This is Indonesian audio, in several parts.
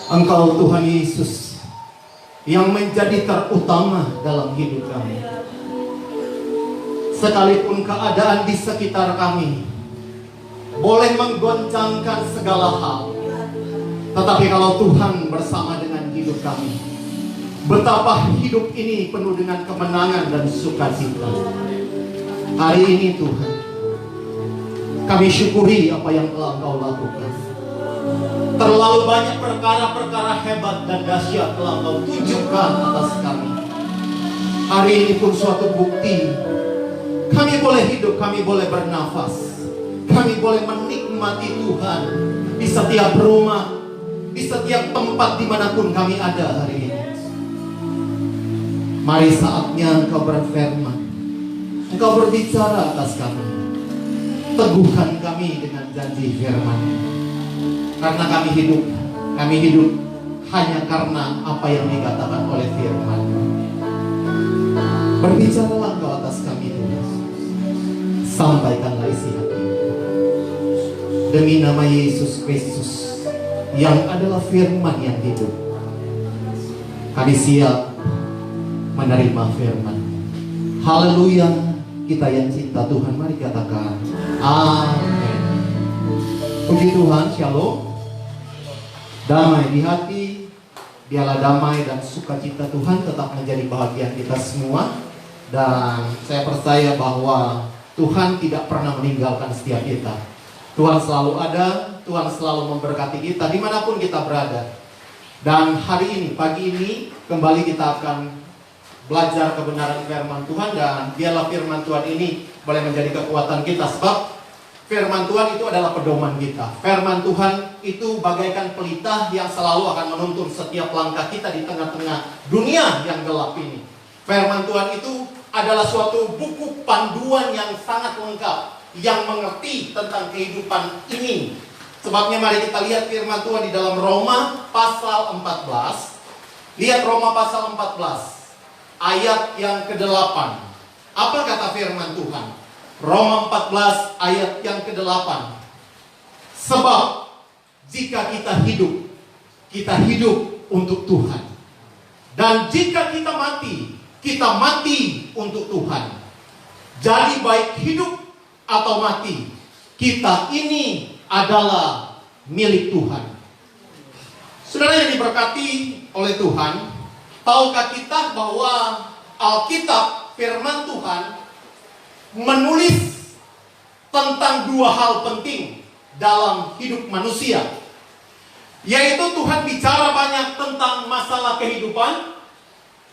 Engkau Tuhan Yesus yang menjadi terutama dalam hidup kami. Sekalipun keadaan di sekitar kami boleh menggoncangkan segala hal, tetapi kalau Tuhan bersama dengan hidup kami, betapa hidup ini penuh dengan kemenangan dan sukacita. Hari ini Tuhan, kami syukuri apa yang telah Engkau lakukan. Terlalu banyak perkara-perkara hebat dan dahsyat telah Engkau tunjukkan atas kami. Hari ini pun suatu bukti, kami boleh hidup, kami boleh bernafas, kami boleh menikmati Tuhan di setiap rumah, di setiap tempat dimanapun kami ada hari ini. Mari saatnya Engkau berfirman, Engkau berbicara atas kami. Teguhkan kami dengan janji firman. Karena kami hidup hanya karena apa yang dikatakan oleh firman. Berbicaralah Engkau atas kami Tuhan. Sampaikanlah isi hati. Demi nama Yesus Kristus yang adalah firman yang hidup, kami siap menerima firman. Haleluya. Kita yang cinta Tuhan, mari katakan amin. Puji Tuhan, shalom. Damai di hati, biarlah damai dan sukacita Tuhan tetap menjadi bahagian kita semua. Dan saya percaya bahwa Tuhan tidak pernah meninggalkan setiap kita. Tuhan selalu ada, Tuhan selalu memberkati kita dimanapun kita berada. Dan hari ini, pagi ini, kembali kita akan belajar kebenaran firman Tuhan. Dan biarlah firman Tuhan ini boleh menjadi kekuatan kita, sebab firman Tuhan itu adalah pedoman kita. Firman Tuhan itu bagaikan pelita yang selalu akan menuntun setiap langkah kita di tengah-tengah dunia yang gelap ini. Firman Tuhan itu adalah suatu buku panduan yang sangat lengkap, yang mengerti tentang kehidupan ini. Sebabnya mari kita lihat firman Tuhan di dalam Roma pasal 14. Lihat Roma pasal 14 ayat yang ke-8. Apa kata firman Tuhan? Roma 14 ayat yang ke-8. Sebab jika kita hidup untuk Tuhan. Dan jika kita mati untuk Tuhan. Jadi baik hidup atau mati, kita ini adalah milik Tuhan. Saudara yang diberkati oleh Tuhan, tahukah kita bahwa Alkitab, firman Tuhan, menulis tentang dua hal penting dalam hidup manusia. Yaitu Tuhan bicara banyak tentang masalah kehidupan,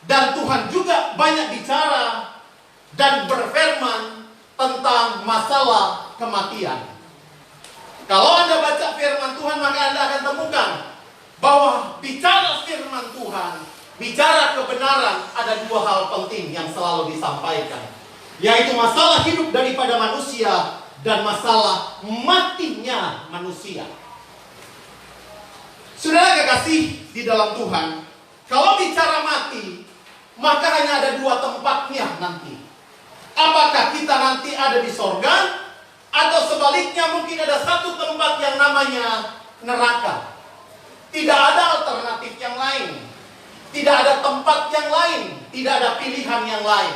dan Tuhan juga banyak bicara dan berfirman tentang masalah kematian. Kalau Anda baca firman Tuhan, maka Anda akan temukan bahwa bicara firman Tuhan, bicara kebenaran, ada dua hal penting yang selalu disampaikan, yaitu masalah hidup daripada manusia dan masalah matinya manusia. Saudara kekasih di dalam Tuhan, kalau bicara mati, maka hanya ada dua tempatnya nanti. Apakah kita nanti ada di sorga, atau sebaliknya mungkin ada satu tempat yang namanya neraka. Tidak ada alternatif yang lain. Tidak ada tempat yang lain, tidak ada pilihan yang lain.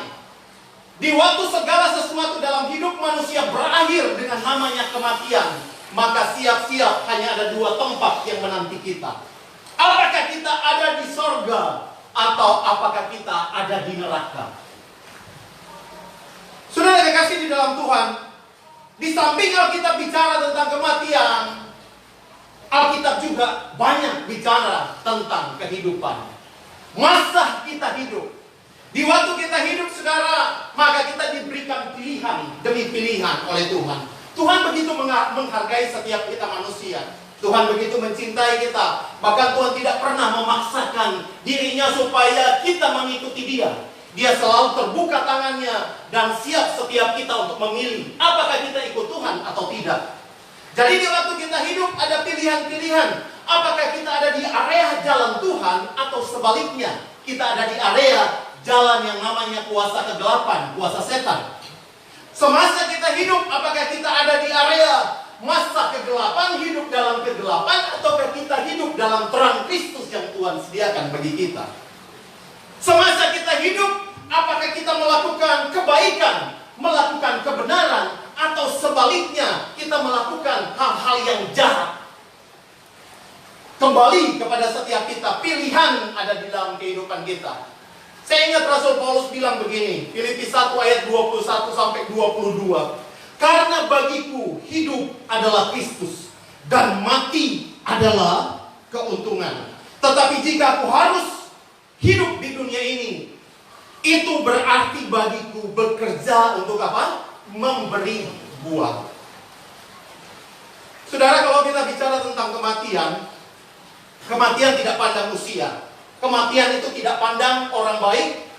Di waktu segala sesuatu dalam hidup manusia berakhir dengan namanya kematian, maka siap-siap hanya ada dua tempat yang menanti kita. Apakah kita ada di sorga, atau apakah kita ada di neraka? Saudara kekasih di dalam Tuhan, di samping Alkitab bicara tentang kematian, Alkitab juga banyak bicara tentang kehidupan. Masa kita hidup. Di waktu kita hidup, saudara, maka kita diberikan pilihan demi pilihan oleh Tuhan. Tuhan begitu menghargai setiap kita manusia. Tuhan begitu mencintai kita. Bahkan Tuhan tidak pernah memaksakan dirinya supaya kita mengikuti Dia. Dia selalu terbuka tangannya dan siap setiap kita untuk memilih apakah kita ikut Tuhan atau tidak. Jadi di waktu kita hidup ada pilihan-pilihan. Apakah kita ada di area jalan Tuhan, atau sebaliknya kita ada di area jalan yang namanya kuasa kegelapan, kuasa setan. Semasa kita hidup, apakah kita ada di area masa kegelapan, hidup dalam kegelapan, ataukah kita hidup dalam terang Kristus yang Tuhan sediakan bagi kita? Semasa kita hidup, apakah kita melakukan kebaikan, melakukan kebenaran, atau sebaliknya kita melakukan hal-hal yang jahat? Kembali kepada setiap kita, pilihan ada di dalam kehidupan kita. Saya ingat Rasul Paulus bilang begini, Filipi 1 ayat 21 sampai 22. Karena bagiku hidup adalah Kristus dan mati adalah keuntungan. Tetapi jika aku harus hidup di dunia ini, itu berarti bagiku bekerja untuk apa? Memberi buah. Saudara, kalau kita bicara tentang kematian, kematian tidak pandang usia. Kematian itu tidak pandang orang baik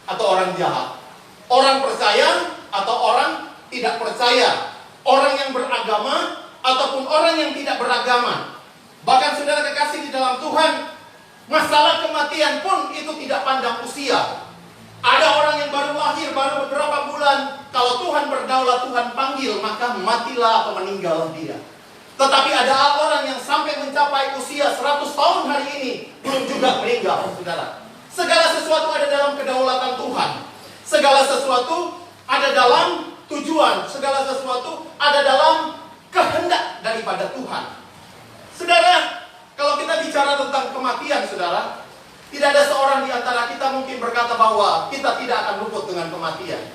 atau orang jahat, orang percaya atau orang tidak percaya, orang yang beragama ataupun orang yang tidak beragama. Bahkan saudara kekasih di dalam Tuhan, masalah kematian pun itu tidak pandang usia. Ada orang yang baru lahir, baru beberapa bulan, kalau Tuhan berdaulat, Tuhan panggil, maka matilah atau meninggal dia. Tetapi ada orang yang sampai mencapai usia 100 tahun hari ini belum juga meninggal, saudara. Segala sesuatu ada dalam kedaulatan Tuhan. Segala sesuatu ada dalam tujuan. Segala sesuatu ada dalam kehendak daripada Tuhan. Saudara, kalau kita bicara tentang kematian, saudara, tidak ada seorang di antara kita mungkin berkata bahwa kita tidak akan luput dengan kematian.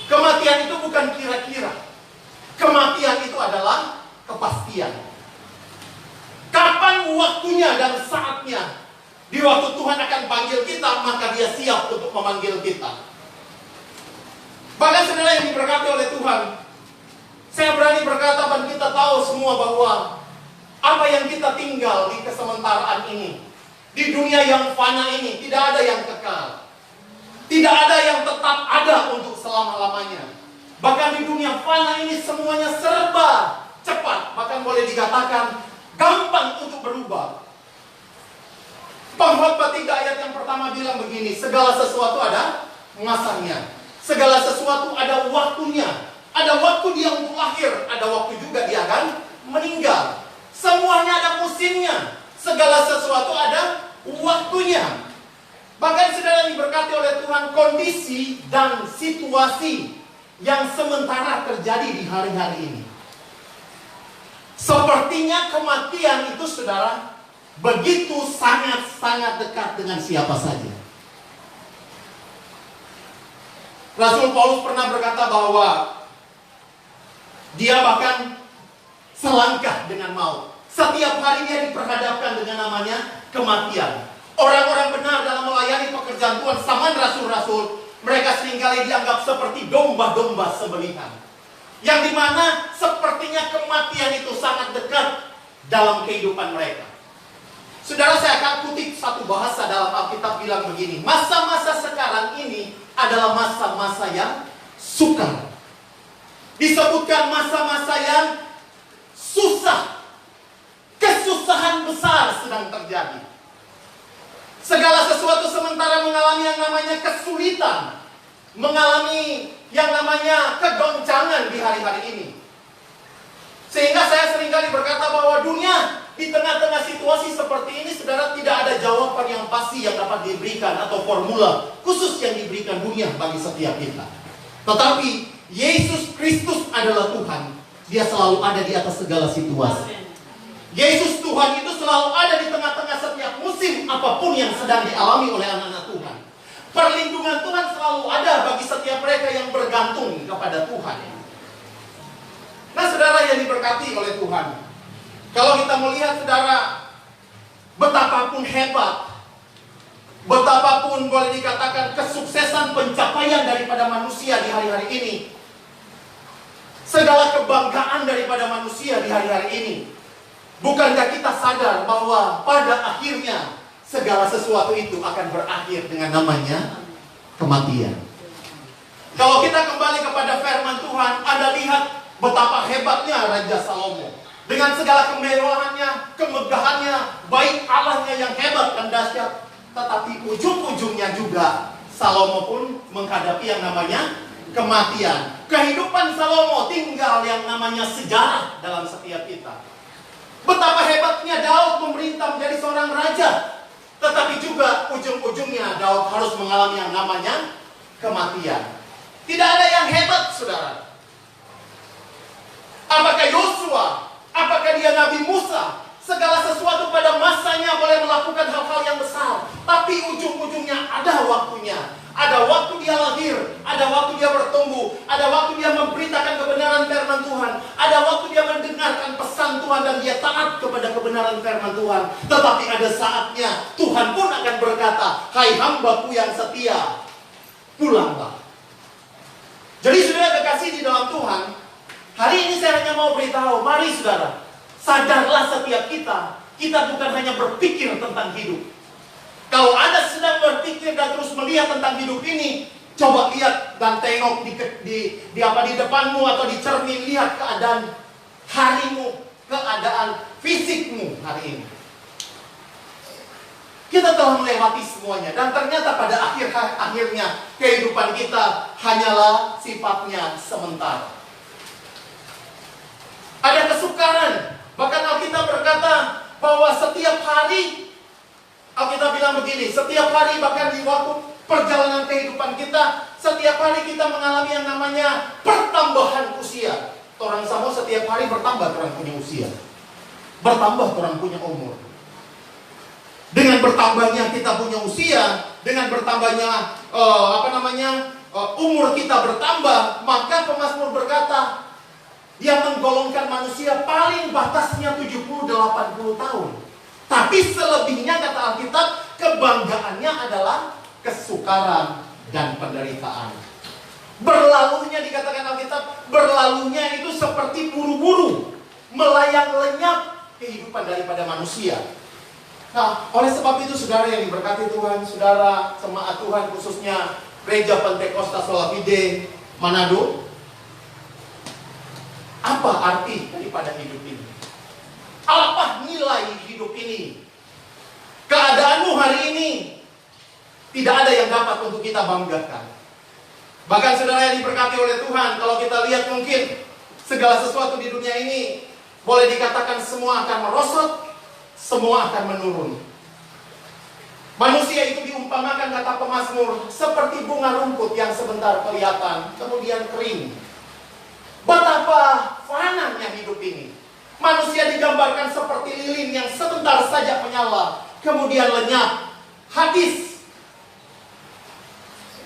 Kematian itu bukan kira-kira. Kematian itu adalah kepastian. Kapan waktunya dan saatnya, di waktu Tuhan akan panggil kita, maka Dia siap untuk memanggil kita. Bahkan saudara yang diberkati oleh Tuhan, saya berani berkata dan kita tahu semua bahwa apa yang kita tinggal di kesementaraan ini, di dunia yang fana ini, tidak ada yang kekal. Tidak ada yang tetap ada untuk selama-lamanya. Bahkan di dunia fana ini semuanya serba cepat, bahkan boleh dikatakan gampang untuk berubah. Pengkhotbah 3 ayat yang pertama bilang begini, segala sesuatu ada masanya. Segala sesuatu ada waktunya. Ada waktu dia untuk lahir, ada waktu juga dia akan meninggal. Semuanya ada musimnya. Segala sesuatu ada waktunya. Bahkan saudara diberkati oleh Tuhan, kondisi dan situasi yang sementara terjadi di hari-hari ini, sepertinya kematian itu, saudara, begitu sangat-sangat dekat dengan siapa saja. Rasul Paulus pernah berkata bahwa dia bahkan selangkah dengan maut. Setiap hari dia diperhadapkan dengan namanya kematian. Orang-orang benar dalam melayani pekerjaan Tuhan, zaman rasul-rasul, mereka seringkali dianggap seperti domba-domba sembelihan, yang dimana sepertinya kematian itu sangat dekat dalam kehidupan mereka. Saudara, saya akan kutip satu bahasa dalam Alkitab bilang begini, masa-masa sekarang ini adalah masa-masa yang sukar. Disebutkan masa-masa yang susah. Kesusahan besar sedang terjadi. Segala sesuatu sementara mengalami yang namanya kesulitan, mengalami yang namanya kegoncangan di hari-hari ini. Sehingga saya seringkali berkata bahwa dunia di tengah-tengah situasi seperti ini, saudara, tidak ada jawaban yang pasti yang dapat diberikan atau formula khusus yang diberikan dunia bagi setiap kita. Tetapi Yesus Kristus adalah Tuhan. Dia selalu ada di atas segala situasi. Yesus Tuhan itu selalu ada di tengah-tengah setiap musim apapun yang sedang dialami oleh anak-anak Tuhan. Perlindungan Tuhan selalu ada bagi setiap mereka yang bergantung kepada Tuhan. Nah, saudara yang diberkati oleh Tuhan, kalau kita melihat, saudara, betapapun hebat, betapapun boleh dikatakan kesuksesan pencapaian daripada manusia di hari-hari ini, segala kebanggaan daripada manusia di hari-hari ini, bukankah kita sadar bahwa pada akhirnya segala sesuatu itu akan berakhir dengan namanya kematian? Kalau kita kembali kepada firman Tuhan, Anda lihat betapa hebatnya Raja Salomo. Dengan segala kemewahannya, kemegahannya, baik Allahnya yang hebat dan dahsyat, tetapi ujung-ujungnya juga Salomo pun menghadapi yang namanya kematian. Kehidupan Salomo tinggal yang namanya sejarah dalam setiap kita. Betapa hebatnya Daud memerintah menjadi seorang raja, tetapi juga ujung-ujungnya Daud harus mengalami yang namanya kematian. Tidak ada yang hebat, saudara. Apakah Yosua, apakah dia Nabi Musa, segala sesuatu pada masanya boleh melakukan hal-hal yang besar, tapi ujung-ujungnya ada waktunya. Ada waktu dia lahir, ada waktu dia bertumbuh, ada waktu dia memberitakan kebenaran firman Tuhan, ada waktu dia mendengarkan pesan Tuhan dan dia taat kepada kebenaran firman Tuhan. Tetapi ada saatnya Tuhan pun akan berkata, "Hai hambaku yang setia, pulanglah." Jadi saudara kekasih di dalam Tuhan, hari ini saya hanya mau beritahu, mari saudara, sadarlah setiap kita bukan hanya berpikir tentang hidup. Kalau Anda sedang berpikir dan terus melihat tentang hidup ini, coba lihat dan tengok di depanmu atau di cermin, lihat keadaan harimu, keadaan fisikmu hari ini. Kita telah melewati semuanya dan ternyata pada akhirnya kehidupan kita hanyalah sifatnya sementara. Ada kesukaran. Bahkan Alkitab berkata bahwa setiap hari, Alkitab bilang begini, setiap hari bahkan di waktu perjalanan kehidupan kita, setiap hari kita mengalami yang namanya pertambahan usia. Orang sama setiap hari bertambah orang punya usia, bertambah orang punya umur. Dengan bertambahnya kita punya usia, dengan bertambahnya umur kita bertambah, maka pemazmur berkata, dia menggolongkan manusia paling batasnya 70-80 tahun. Tapi selebihnya kata Alkitab, kebanggaannya adalah kesukaran dan penderitaan. Berlalunya dikatakan Alkitab, berlalunya itu seperti buru-buru, melayang lenyap kehidupan daripada manusia. Nah, oleh sebab itu saudara yang diberkati Tuhan, saudara jemaat Tuhan khususnya Gereja Pentakosta Solafide Manado, apa arti daripada hidup ini? Apa nilai hidup ini? Keadaanmu hari ini tidak ada yang dapat untuk kita banggakan. Bahkan saudara yang diberkati oleh Tuhan, kalau kita lihat mungkin segala sesuatu di dunia ini boleh dikatakan semua akan merosot, semua akan menurun. Manusia itu diumpamakan kata pemazmur seperti bunga rumput yang sebentar kelihatan kemudian kering. Betapa fananya hidup ini. Manusia digambarkan seperti lilin yang sebentar saja menyala, kemudian lenyap, habis.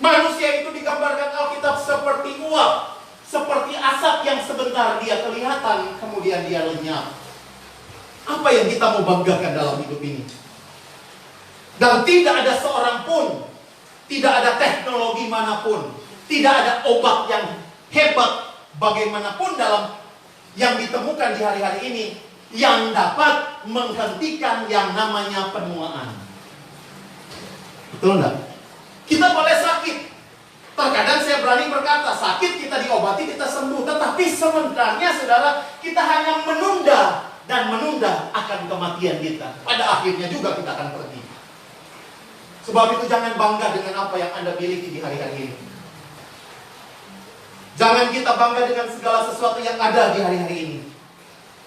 Manusia itu digambarkan Alkitab seperti uap, seperti asap yang sebentar dia kelihatan, kemudian dia lenyap. Apa yang kita mau banggakan dalam hidup ini? Dan tidak ada seorang pun, tidak ada teknologi manapun, tidak ada obat yang hebat bagaimanapun dalam yang ditemukan di hari-hari ini yang dapat menghentikan yang namanya penuaan. Betul enggak? Kita boleh sakit. Terkadang saya berani berkata, sakit kita diobati, kita sembuh. Tetapi sebenarnya saudara, kita hanya menunda dan menunda akan kematian kita. Pada akhirnya juga kita akan pergi. Sebab itu jangan bangga dengan apa yang Anda miliki di hari-hari ini. Jangan kita bangga dengan segala sesuatu yang ada di hari-hari ini.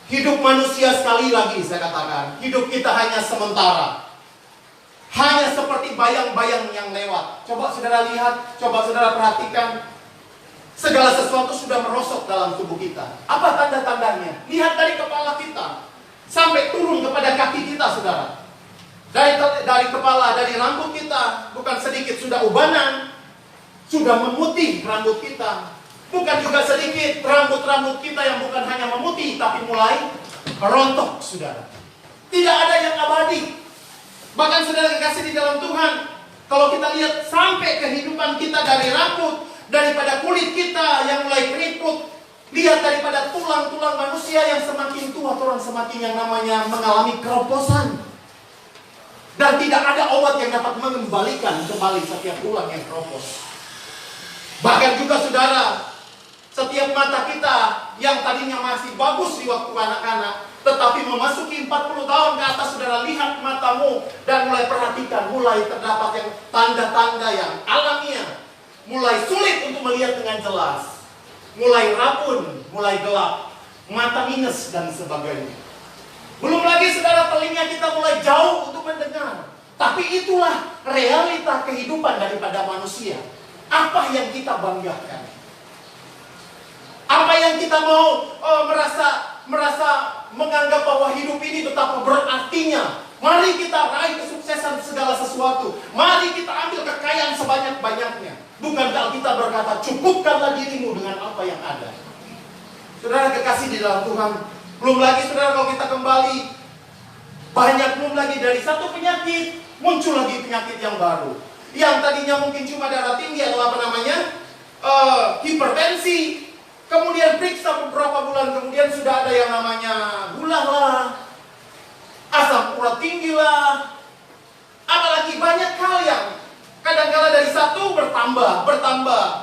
Hidup manusia sekali lagi saya katakan, hidup kita hanya sementara. Hanya seperti bayang-bayang yang lewat. Coba saudara lihat, coba saudara perhatikan. Segala sesuatu sudah merosot dalam tubuh kita. Apa tanda-tandanya? Lihat dari kepala kita sampai turun kepada kaki kita, saudara. Dari kepala, dari rambut kita, bukan sedikit sudah ubanan, sudah memutih rambut kita. Bukan juga sedikit rambut-rambut kita yang bukan hanya memutih, tapi mulai merontok, saudara. Tidak ada yang abadi. Bahkan saudara kekasih di dalam Tuhan, kalau kita lihat sampai kehidupan kita dari rambut, daripada kulit kita yang mulai keriput, lihat daripada tulang-tulang manusia yang semakin tua, orang semakin yang namanya mengalami keroposan. Dan tidak ada obat yang dapat mengembalikan kembali setiap tulang yang keropos. Bahkan juga saudara, setiap mata kita yang tadinya masih bagus di waktu anak-anak, tetapi memasuki 40 tahun ke atas, saudara lihat matamu dan mulai perhatikan, mulai terdapat yang tanda-tanda yang alamiah. mulai sulit untuk melihat dengan jelas, mulai rabun, mulai gelap, mata minus dan sebagainya. Belum lagi saudara, telinga kita mulai jauh untuk mendengar. Tapi itulah realita kehidupan daripada manusia. Apa yang kita banggakan? Apa yang kita mau merasa menganggap bahwa hidup ini betapa berartinya? Mari kita raih kesuksesan segala sesuatu. Mari kita ambil kekayaan sebanyak-banyaknya. Bukankah kita berkata, cukupkanlah dirimu dengan apa yang ada? Saudara kekasih di dalam Tuhan, belum lagi saudara kalau kita kembali, belum lagi dari satu penyakit, muncul lagi penyakit yang baru. Yang tadinya mungkin cuma darah tinggi atau hipertensi. Kemudian periksa beberapa bulan kemudian sudah ada yang namanya gula lah, asam urat tinggi lah. Apalagi banyak hal yang kadang-kala dari satu bertambah,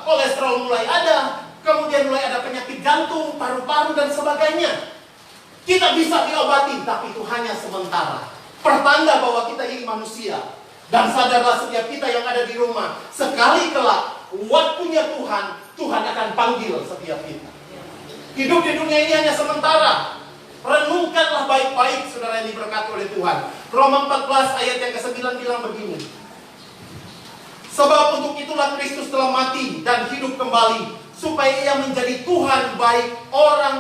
kolesterol mulai ada, kemudian mulai ada penyakit jantung, paru-paru dan sebagainya. Kita bisa diobati, tapi itu hanya sementara. Pertanda bahwa kita ini manusia. Dan sadarlah setiap kita yang ada di rumah, sekali kelak waktunya Tuhan akan panggil setiap kita. Hidup di dunia ini hanya sementara. Renungkanlah baik-baik saudara yang diberkati oleh Tuhan. Roma 14 ayat yang ke-9 bilang begini. Sebab untuk itulah Kristus telah mati dan hidup kembali, supaya ia menjadi Tuhan baik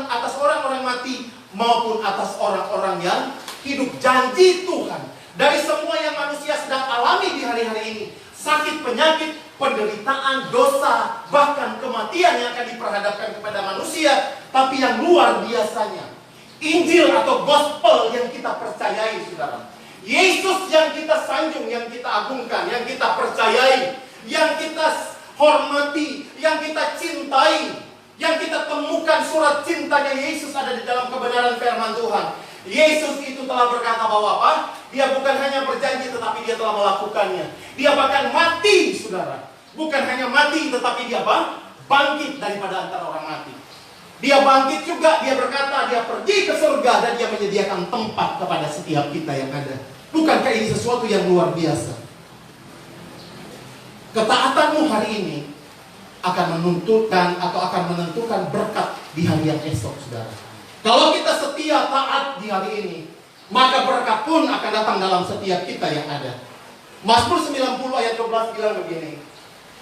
atas orang-orang mati maupun atas orang-orang yang hidup. Janji Tuhan dari semua yang manusia sedang alami di hari-hari ini, sakit, penyakit, penderitaan, dosa, bahkan kematian yang akan diperhadapkan kepada manusia. Tapi yang luar biasanya, Injil atau gospel yang kita percayai saudara, Yesus yang kita sanjung, yang kita agungkan, yang kita percayai, yang kita hormati, yang kita cintai, yang kita temukan surat cintanya Yesus ada di dalam kebenaran firman Tuhan. Yesus itu telah berkata bahwa apa? Dia bukan hanya berjanji tetapi dia telah melakukannya. Dia bahkan mati saudara. Bukan hanya mati tetapi dia bangkit daripada antara orang mati. Dia bangkit juga, dia berkata dia pergi ke surga dan dia menyediakan tempat kepada setiap kita yang ada. Bukankah ini sesuatu yang luar biasa? Ketaatanmu hari ini akan menentukan berkat di hari yang esok saudara. Kalau kita setia taat di hari ini, maka berkat pun akan datang dalam setiap kita yang ada. Mazmur 90 ayat 12 bilang begini.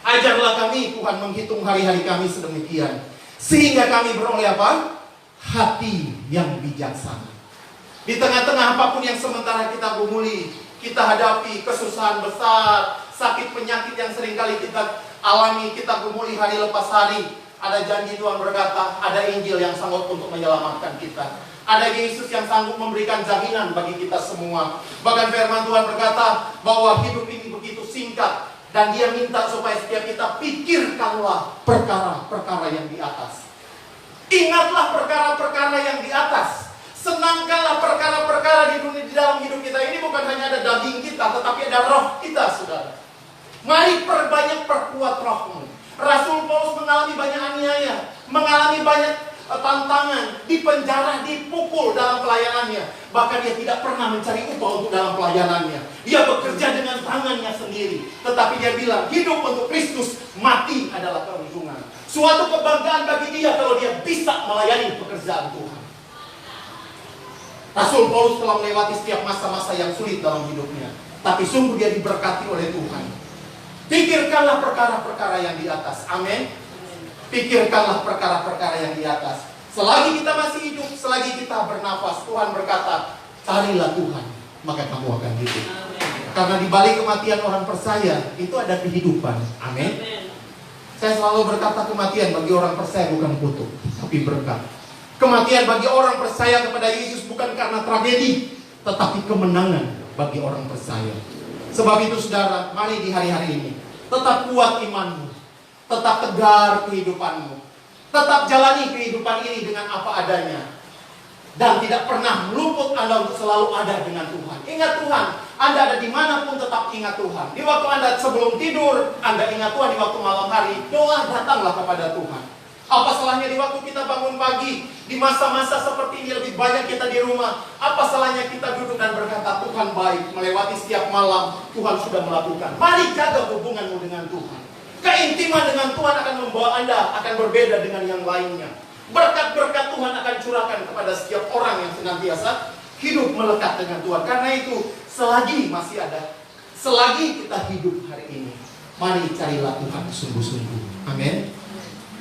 Ajarlah kami Tuhan menghitung hari-hari kami sedemikian, sehingga kami beroleh apa? Hati yang bijaksana. Di tengah-tengah apapun yang sementara kita gumuli, kita hadapi kesusahan besar, sakit penyakit yang seringkali kita alami, kita gumuli hari lepas hari. Ada janji Tuhan berkata, ada Injil yang sanggup untuk menyelamatkan kita. Ada Yesus yang sanggup memberikan jaminan bagi kita semua. Bahkan firman Tuhan berkata bahwa hidup ini begitu singkat. Dan dia minta supaya setiap kita pikirkanlah perkara-perkara yang di atas. Ingatlah perkara-perkara yang di atas. Senangkanlah perkara-perkara di dalam hidup kita ini. Bukan hanya ada daging kita, tetapi ada roh kita saudara. Mari perkuat rohmu. Rasul Paulus mengalami banyak aniaya, mengalami banyak tantangan, dipenjara, dipukul dalam pelayanannya. Bahkan dia tidak pernah mencari upah untuk dalam pelayanannya. Dia bekerja dengan tangannya sendiri. Tetapi dia bilang, hidup untuk Kristus, mati adalah keuntungan. Suatu kebanggaan bagi dia kalau dia bisa melayani pekerjaan Tuhan. Rasul Paulus telah melewati setiap masa-masa yang sulit dalam hidupnya. Tapi sungguh dia diberkati oleh Tuhan. Pikirkanlah perkara-perkara yang di atas. Amin. Pikirkanlah perkara-perkara yang di atas. Selagi kita masih hidup, selagi kita bernafas, Tuhan berkata, carilah Tuhan, maka kamu akan hidup. Karena di balik kematian orang percaya itu ada kehidupan. Amin. Saya selalu berkata kematian bagi orang percaya bukan kutuk, tapi berkat. Kematian bagi orang percaya kepada Yesus bukan karena tragedi, tetapi kemenangan bagi orang percaya. Sebab itu saudara, mari di hari-hari ini tetap kuat imanmu, tetap tegar kehidupanmu, tetap jalani kehidupan ini dengan apa adanya, dan tidak pernah meluput Anda untuk selalu ada dengan Tuhan. Ingat Tuhan, Anda ada dimanapun tetap ingat Tuhan. Di waktu Anda sebelum tidur, Anda ingat Tuhan. Di waktu malam hari, doa datanglah kepada Tuhan. Apa salahnya di waktu kita bangun pagi, di masa-masa seperti ini lebih banyak kita di rumah. Apa salahnya kita duduk dan berkata, Tuhan baik, melewati setiap malam Tuhan sudah melakukan. Mari jaga hubunganmu dengan Tuhan. Keintiman dengan Tuhan akan membawa Anda akan berbeda dengan yang lainnya. Berkat-berkat Tuhan akan curahkan kepada setiap orang yang senantiasa hidup melekat dengan Tuhan. Karena itu, selagi masih ada, selagi kita hidup hari ini, mari carilah Tuhan sungguh-sungguh. Amin.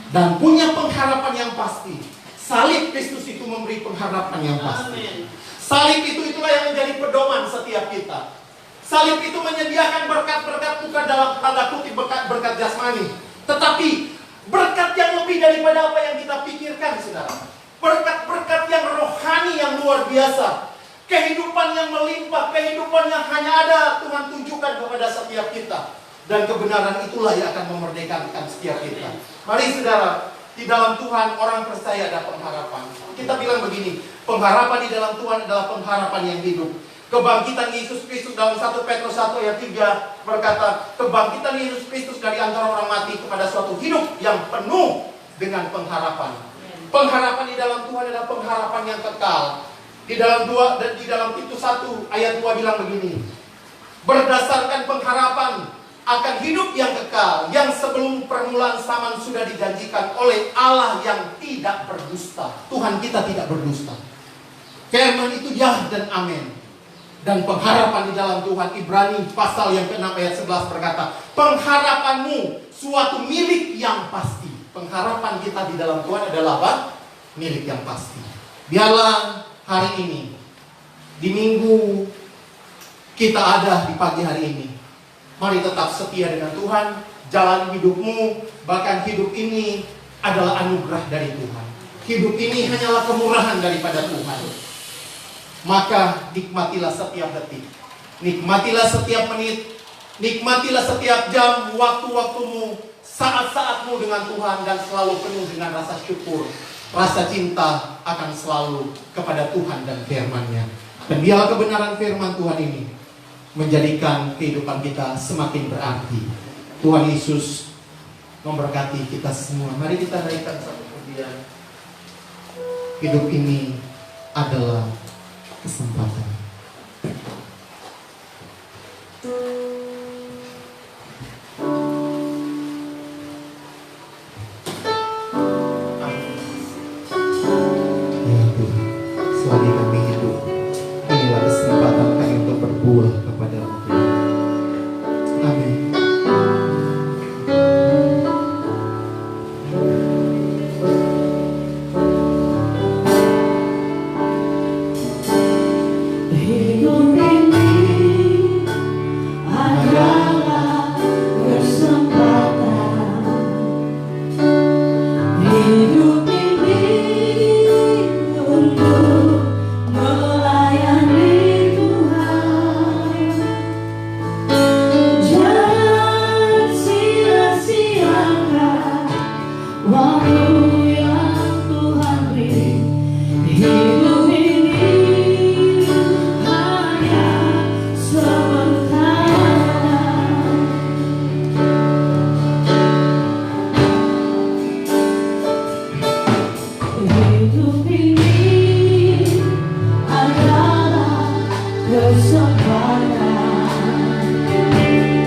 Dan punya pengharapan yang pasti. Salib Kristus itu memberi pengharapan yang pasti. Salib itulah yang menjadi pedoman setiap kita. Salib itu menyediakan berkat-berkat bukan dalam tanda kutip berkat jasmani, tetapi berkat yang lebih daripada apa yang kita pikirkan, saudara. Berkat-berkat yang rohani yang luar biasa. Kehidupan yang melimpah, kehidupan yang hanya ada Tuhan tunjukkan kepada setiap kita. Dan kebenaran itulah yang akan memerdekakan setiap kita. Mari saudara, di dalam Tuhan orang percaya ada pengharapan. Kita bilang begini, pengharapan di dalam Tuhan adalah pengharapan yang hidup. Kebangkitan Yesus Kristus dalam 1 Petrus 1 ayat 3 berkata, kebangkitan Yesus Kristus dari antara orang mati kepada suatu hidup yang penuh dengan pengharapan. Pengharapan di dalam Tuhan adalah pengharapan yang kekal. Di dalam Titus 1 ayat 2 bilang begini, berdasarkan pengharapan akan hidup yang kekal yang sebelum permulaan zaman sudah dijanjikan oleh Allah yang tidak berdusta. Tuhan kita tidak berdusta. Firman itu ya dan amin. Dan pengharapan di dalam Tuhan, Ibrani pasal yang ke-6 ayat 11 berkata, pengharapanmu suatu milik yang pasti. Pengharapan kita di dalam Tuhan adalah apa? Milik yang pasti. Biarlah hari ini, di minggu kita ada di pagi hari ini, mari tetap setia dengan Tuhan. Jalan hidupmu, bahkan hidup ini adalah anugerah dari Tuhan. Hidup ini hanyalah kemurahan daripada Tuhan. Maka nikmatilah setiap detik, nikmatilah setiap menit, nikmatilah setiap jam, waktu-waktumu, saat-saatmu dengan Tuhan, dan selalu penuh dengan rasa syukur, rasa cinta akan selalu kepada Tuhan dan firman-Nya. Dan biarlah kebenaran firman Tuhan ini menjadikan kehidupan kita semakin berarti. Tuhan Yesus memberkati kita semua. Mari kita naikkan satu pujian. Hidup ini adalah kesempatan. Ya Tuhan, selagi kami hidup, inilah kesempatan kami untuk berbuah kepada-Mu. Amin.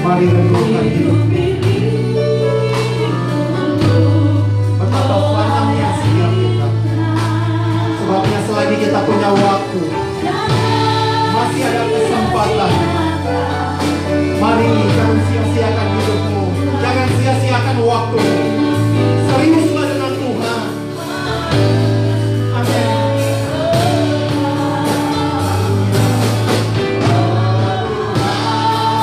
Mari renungkan hidup. Betapa panjangnya setiap kita. Sebabnya selagi kita punya waktu, masih ada kesempatan. Mari jangan sia-siakan hidupmu, jangan sia-siakan waktu.